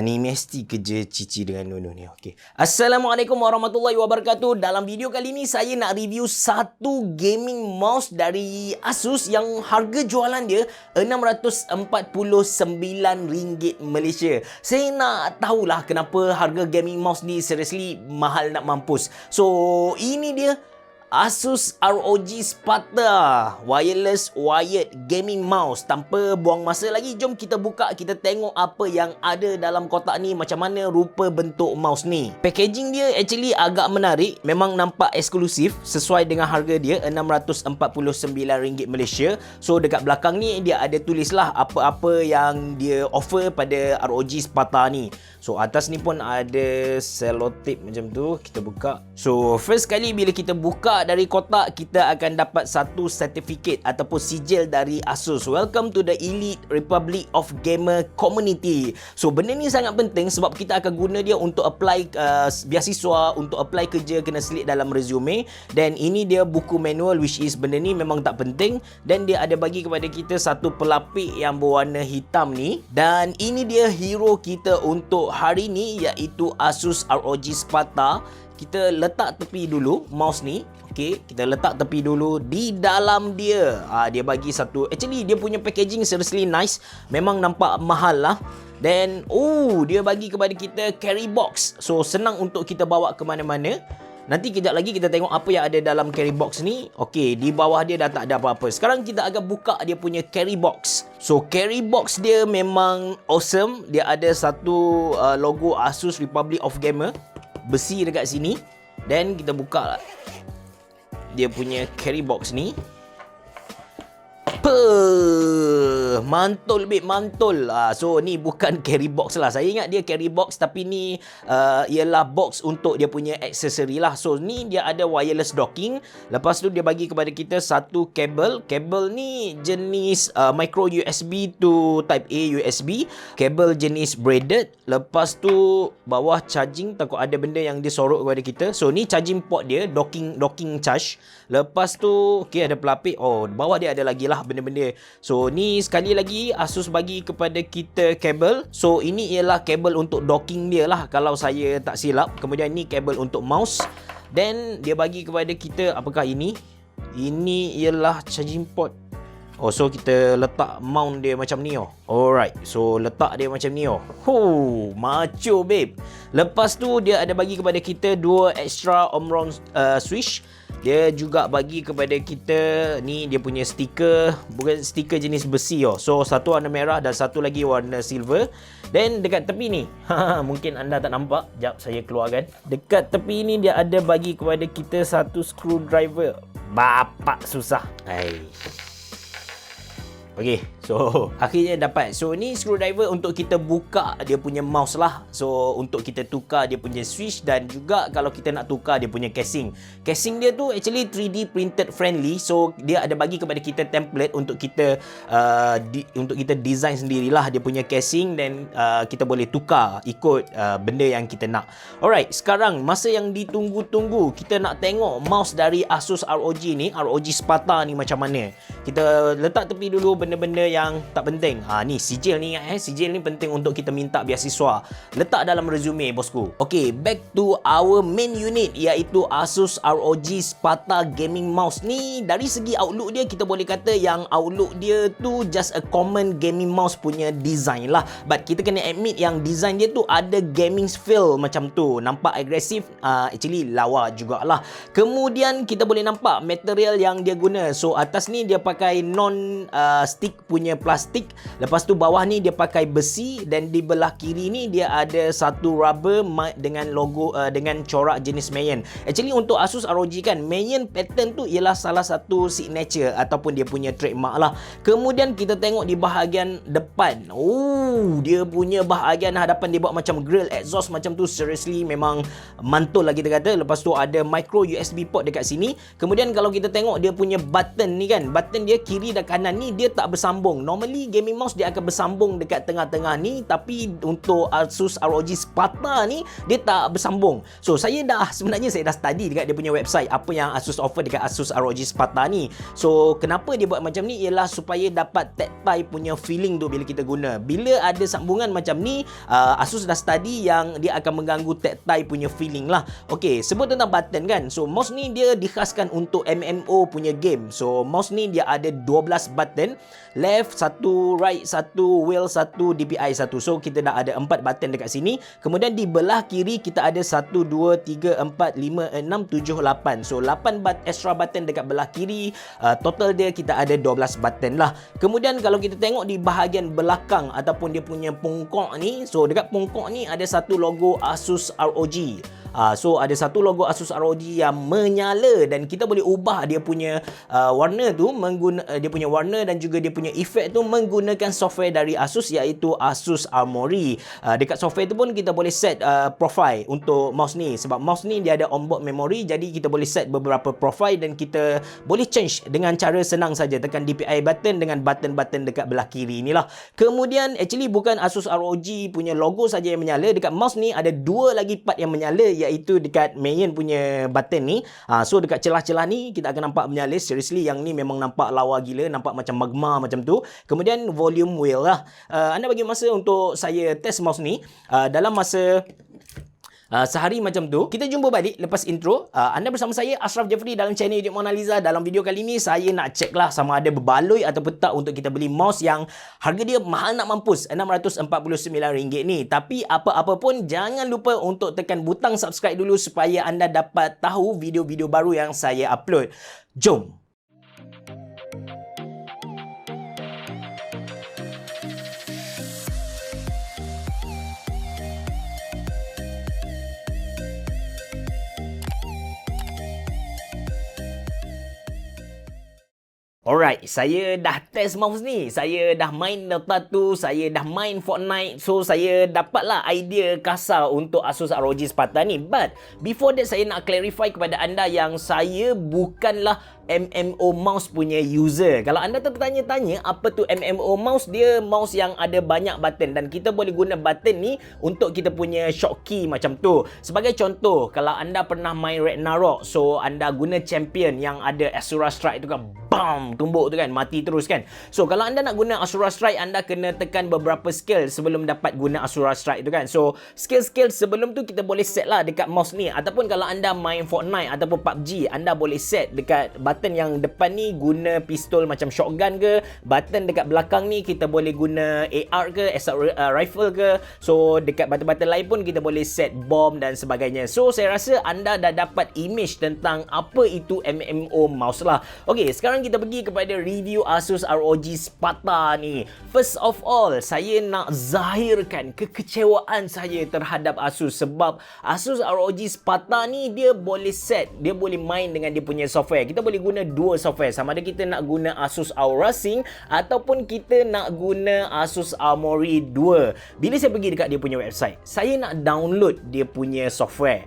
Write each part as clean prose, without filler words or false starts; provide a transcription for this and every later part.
Ni mesti kerja Cici dengan Nunu ni. Okey. Assalamualaikum warahmatullahi wabarakatuh. Dalam video kali ni saya nak review satu gaming mouse dari Asus yang harga jualan dia RM649 Malaysia. Saya nak tahulah kenapa harga gaming mouse ni seriously mahal nak mampus. So, ini dia Asus ROG Sparta Wireless Wired Gaming Mouse. Tanpa buang masa lagi, jom kita buka, kita tengok apa yang ada dalam kotak ni, macam mana rupa bentuk mouse ni. Packaging dia actually agak menarik, memang nampak eksklusif sesuai dengan harga dia RM649 Malaysia. So dekat belakang ni dia ada tulis lah apa-apa yang dia offer pada ROG Sparta ni. So atas ni pun ada selotip macam tu, kita buka. So first kali bila kita buka dari kotak, kita akan dapat satu sertifikat ataupun sijil dari Asus. Welcome to the Elite Republic of Gamer Community. So benda ni sangat penting sebab kita akan guna dia untuk apply beasiswa, untuk apply kerja, kena selit dalam resume. Dan ini dia buku manual, which is benda ni memang tak penting. Dan dia ada bagi kepada kita satu pelapik yang berwarna hitam ni. Dan ini dia hero kita untuk hari ni, iaitu Asus ROG Sparta. Kita letak tepi dulu mouse ni. Okey, kita letak tepi dulu. Di dalam dia dia bagi satu, actually dia punya packaging seriously nice. Memang nampak mahal lah. Dan dia bagi kepada kita carry box. So senang untuk kita bawa ke mana-mana. Nanti kejap lagi kita tengok apa yang ada dalam carry box ni. Okey, di bawah dia dah tak ada apa-apa. Sekarang kita akan buka dia punya carry box. So carry box dia memang awesome. Dia ada satu logo Asus Republic of Gamer besi dekat sini. Dan kita buka lah dia punya carry box ni. Mantul, babe, mantul. So ni bukan carry box lah. Saya ingat dia carry box, tapi ni ialah box untuk dia punya aksesori lah. So ni dia ada wireless docking. Lepas tu dia bagi kepada kita satu kabel. Kabel ni jenis micro USB to type A USB. Kabel jenis braided. Lepas tu bawah charging, takut ada benda yang dia sorok kepada kita. So ni charging port dia, docking charge. Lepas tu okey, ada pelapik. Bawah dia ada lagi lah benda-benda. So ni sekali lagi Asus bagi kepada kita kabel. So ini ialah kabel untuk docking dia lah, kalau saya tak silap. Kemudian ni kabel untuk mouse. Dan dia bagi kepada kita, apakah ini? Ini ialah charging port. So kita letak mount dia macam ni. Alright, so letak dia macam ni. Macho, babe. Lepas tu dia ada bagi kepada kita dua extra Omron switch. Dia juga bagi kepada kita ni dia punya stiker, bukan stiker jenis besi. So satu warna merah dan satu lagi warna silver. Dan dekat tepi ni, mungkin anda tak nampak, jap saya keluarkan. Dekat tepi ni dia ada bagi kepada kita satu screwdriver. Bapak susah. Okey, so akhirnya dapat. So ni screwdriver untuk kita buka dia punya mouse lah. So untuk kita tukar dia punya switch, dan juga kalau kita nak tukar dia punya casing. Casing dia tu actually 3D printed friendly. So dia ada bagi kepada kita template untuk kita untuk kita design sendirilah dia punya casing. Dan kita boleh tukar ikut benda yang kita nak. Alright, sekarang masa yang ditunggu-tunggu, kita nak tengok mouse dari Asus ROG ni, ROG Sparta ni macam mana. Kita letak tepi dulu benda-benda yang tak penting. Ni sijil ni, sijil ni penting untuk kita minta beasiswa. Letak dalam resume, bosku. Okay, back to our main unit, iaitu Asus ROG Sparta Gaming Mouse ni. Dari segi outlook dia, kita boleh kata yang outlook dia tu just a common gaming mouse punya design lah. But kita kena admit yang design dia tu ada gaming feel macam tu. Nampak agresif, actually lawa jugalah. Kemudian kita boleh nampak material yang dia guna. So atas ni dia pakai stick punya plastik. Lepas tu bawah ni dia pakai besi. Dan di belah kiri ni dia ada satu rubber dengan logo dengan corak jenis Mayen. Actually untuk Asus ROG kan, Mayen pattern tu ialah salah satu signature ataupun dia punya trademark lah. Kemudian kita tengok di bahagian depan. Dia punya bahagian hadapan dia buat macam grill exhaust macam tu. Seriously memang mantul lah kita kata. Lepas tu ada micro USB port dekat sini. Kemudian kalau kita tengok dia punya button ni kan, button dia kiri dan kanan ni dia tak bersambung. Normally gaming mouse dia akan bersambung dekat tengah-tengah ni, tapi untuk Asus ROG Sparta ni dia tak bersambung. So sebenarnya saya dah study dekat dia punya website apa yang Asus offer dekat Asus ROG Sparta ni. So kenapa dia buat macam ni ialah supaya dapat tactile punya feeling tu bila kita guna. Bila ada sambungan macam ni, Asus dah study yang dia akan mengganggu tactile punya feeling lah. Okay, sebut tentang button kan. So mouse ni dia dikhaskan untuk MMO punya game. So mouse ni dia ada 12 button, left 1, right 1, wheel 1, DPI 1. So kita dah ada 4 button dekat sini. Kemudian di belah kiri kita ada 1, 2, 3, 4, 5, 6, 7, 8. So 8 extra button dekat belah kiri. Total dia kita ada 12 button lah. Kemudian kalau kita tengok di bahagian belakang ataupun dia punya pongkok ni, so dekat pongkok ni ada satu logo Asus ROG. So ada satu logo Asus ROG yang menyala dan kita boleh ubah dia punya warna tu dia punya warna dan juga dia punya efek tu menggunakan software dari Asus, iaitu Asus Armory. Dekat software tu pun kita boleh set profile untuk mouse ni, sebab mouse ni dia ada onboard memory, jadi kita boleh set beberapa profile dan kita boleh change dengan cara senang saja, tekan DPI button dengan button-button dekat belah kiri ni lah. Kemudian actually bukan Asus ROG punya logo saja yang menyala, dekat mouse ni ada 2 lagi part yang menyala, iaitu dekat main punya button ni. So dekat celah-celah ni kita akan nampak menyala. Seriously yang ni memang nampak lawa gila, nampak macam magma macam tu. Kemudian volume wheel lah. Anda bagi masa untuk saya test mouse ni dalam masa sehari macam tu. Kita jumpa balik lepas intro. Anda bersama saya Ashraf Jeffrey dalam channel YouTube Mona Lisa. Dalam video kali ni saya nak check lah sama ada berbaloi atau tak untuk kita beli mouse yang harga dia mahal nak mampus, RM649 ni. Tapi apa-apa pun jangan lupa untuk tekan butang subscribe dulu supaya anda dapat tahu video-video baru yang saya upload. Jom. Alright, saya dah test mouse ni. Saya dah main Dota 2, saya dah main Fortnite. So, saya dapatlah idea kasar untuk Asus ROG Sparta ni. But, before that, saya nak clarify kepada anda yang saya bukanlah MMO mouse punya user. Kalau anda tertanya-tanya apa tu MMO mouse, dia mouse yang ada banyak button dan kita boleh guna button ni untuk kita punya shortcut macam tu. Sebagai contoh, kalau anda pernah main Ragnarok, so anda guna champion yang ada Asura Strike tu kan, bam, tumbuk tu kan, mati terus kan. So kalau anda nak guna Asura Strike, anda kena tekan beberapa skill sebelum dapat guna Asura Strike tu kan. So skill-skill sebelum tu kita boleh set lah dekat mouse ni. Ataupun kalau anda main Fortnite ataupun PUBG, anda boleh set dekat button yang depan ni guna pistol macam shotgun ke, button dekat belakang ni kita boleh guna AR ke, assault rifle ke. So dekat button-button lain pun kita boleh set bomb dan sebagainya. So saya rasa anda dah dapat image tentang apa itu MMO mouse lah. Okay, sekarang kita pergi kepada review Asus ROG Sparta ni. First of all, saya nak zahirkan kekecewaan saya terhadap Asus, sebab Asus ROG Sparta ni dia boleh set, dia boleh main dengan dia punya software. Kita boleh guna dua software, sama ada kita nak guna Asus Aura Sync ataupun kita nak guna Asus Armory 2. Bila saya pergi dekat dia punya website, saya nak download dia punya software,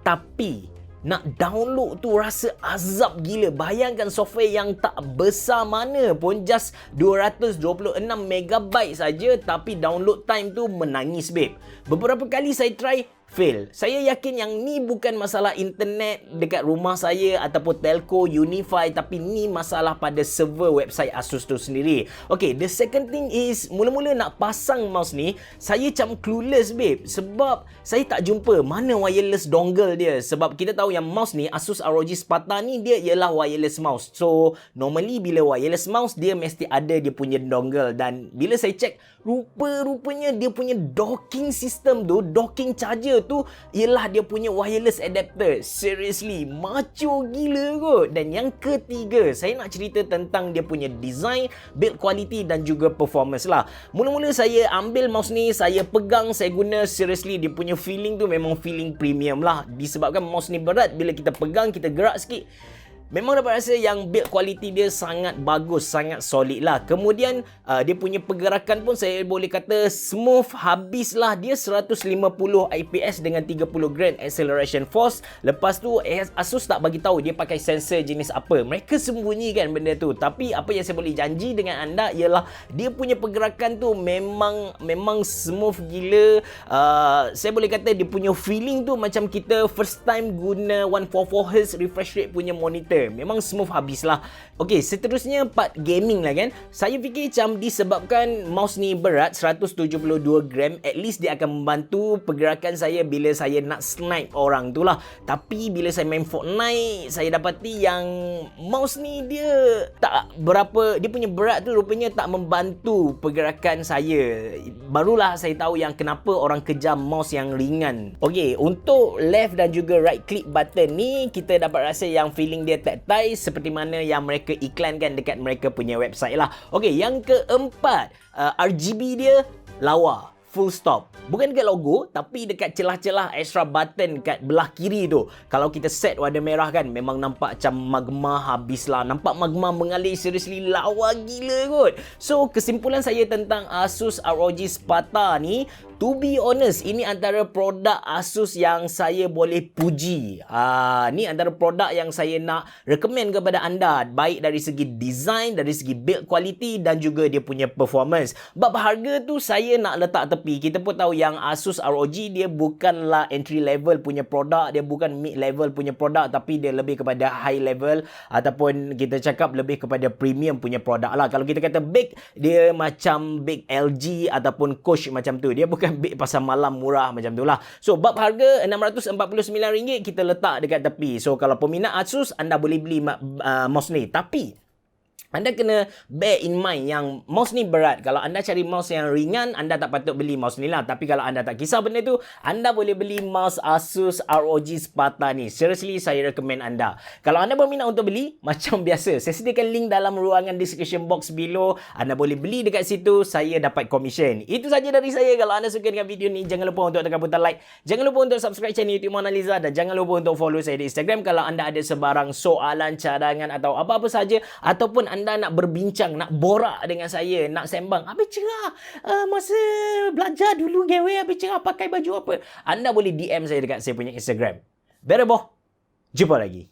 tapi nak download tu rasa azab gila. Bayangkan software yang tak besar mana pun, just 226 MB saja, tapi download time tu menangis babe. Beberapa kali saya try, fail. Saya yakin yang ni bukan masalah internet dekat rumah saya ataupun telco Unify, tapi ni masalah pada server website Asus tu sendiri. Okay, the second thing is, mula-mula nak pasang mouse ni, saya macam clueless babe, sebab saya tak jumpa mana wireless dongle dia. Sebab kita tahu yang mouse ni, Asus ROG Sparta ni, dia ialah wireless mouse. So normally bila wireless mouse, dia mesti ada dia punya dongle. Dan bila saya check, rupanya dia punya docking system tu, docking charger tu ialah dia punya wireless adapter. Seriously, macho gila kot. Dan yang ketiga, saya nak cerita tentang dia punya design, build quality dan juga performance lah. Mula-mula saya ambil mouse ni, saya pegang, saya guna, seriously dia punya feeling tu memang feeling premium lah. Disebabkan mouse ni berat, bila kita pegang, kita gerak sikit, Memang dapat rasa yang build quality dia sangat bagus, sangat solid lah. Kemudian dia punya pergerakan pun saya boleh kata smooth habislah. Dia 150 IPS dengan 30 Grand Acceleration Force. Lepas tu Asus tak bagi tahu dia pakai sensor jenis apa. Mereka sembunyikan benda tu. Tapi apa yang saya boleh janji dengan anda ialah dia punya pergerakan tu memang smooth gila. Saya boleh kata dia punya feeling tu macam kita first time guna 144Hz refresh rate punya monitor. Memang smooth habis lah. Okey, seterusnya part gaming lah kan. Saya fikir macam disebabkan mouse ni berat 172 gram, at least dia akan membantu pergerakan saya bila saya nak snipe orang tu lah. Tapi bila saya main Fortnite, saya dapati yang mouse ni dia tak berapa, dia punya berat tu rupanya tak membantu pergerakan saya. Barulah saya tahu yang kenapa orang kejam mouse yang ringan. Okey, untuk left dan juga right click button ni kita dapat rasa yang feeling dia tactile seperti mana yang mereka iklankan dekat mereka punya website lah. Okey, yang keempat, RGB dia lawa. Full stop. Bukan dekat logo, tapi dekat celah-celah extra button kat belah kiri tu. Kalau kita set warna merah kan, memang nampak macam magma habislah. Nampak magma mengalir, seriously lawa gila kot. So, kesimpulan saya tentang Asus ROG Sparta ni, to be honest, ini antara produk Asus yang saya boleh puji. Ni antara produk yang saya nak recommend kepada anda. Baik dari segi design, dari segi build quality dan juga dia punya performance. Bab harga tu saya nak letak tepi. Kita pun tahu yang Asus ROG dia bukanlah entry level punya produk. Dia bukan mid level punya produk. Tapi dia lebih kepada high level. Ataupun kita cakap lebih kepada premium punya produk lah. Kalau kita kata big, dia macam big LG ataupun Kosh macam tu. Dia bukan big pasal malam murah macam tu lah. So, bab harga RM649 kita letak dekat tepi. So, kalau peminat Asus, anda boleh beli mouse ni. Tapi anda kena bear in mind yang mouse ni berat. Kalau anda cari mouse yang ringan, anda tak patut beli mouse ni lah. Tapi kalau anda tak kisah benda tu, anda boleh beli mouse Asus ROG Sparta ni. Seriously, saya recommend anda. Kalau anda berminat untuk beli, macam biasa, saya sediakan link dalam ruangan description box below. Anda boleh beli dekat situ, saya dapat commission. Itu saja dari saya. Kalau anda suka dengan video ni, jangan lupa untuk tekan butang like. Jangan lupa untuk subscribe channel YouTube Mona Lisa. Dan jangan lupa untuk follow saya di Instagram. Kalau anda ada sebarang soalan, cadangan atau apa-apa saja, ataupun anda nak berbincang, nak borak dengan saya, nak sembang, habis cerah masa belajar dulu gawe, habis cerah pakai baju apa, anda boleh DM saya dekat saya punya Instagram. Better boh, jumpa lagi.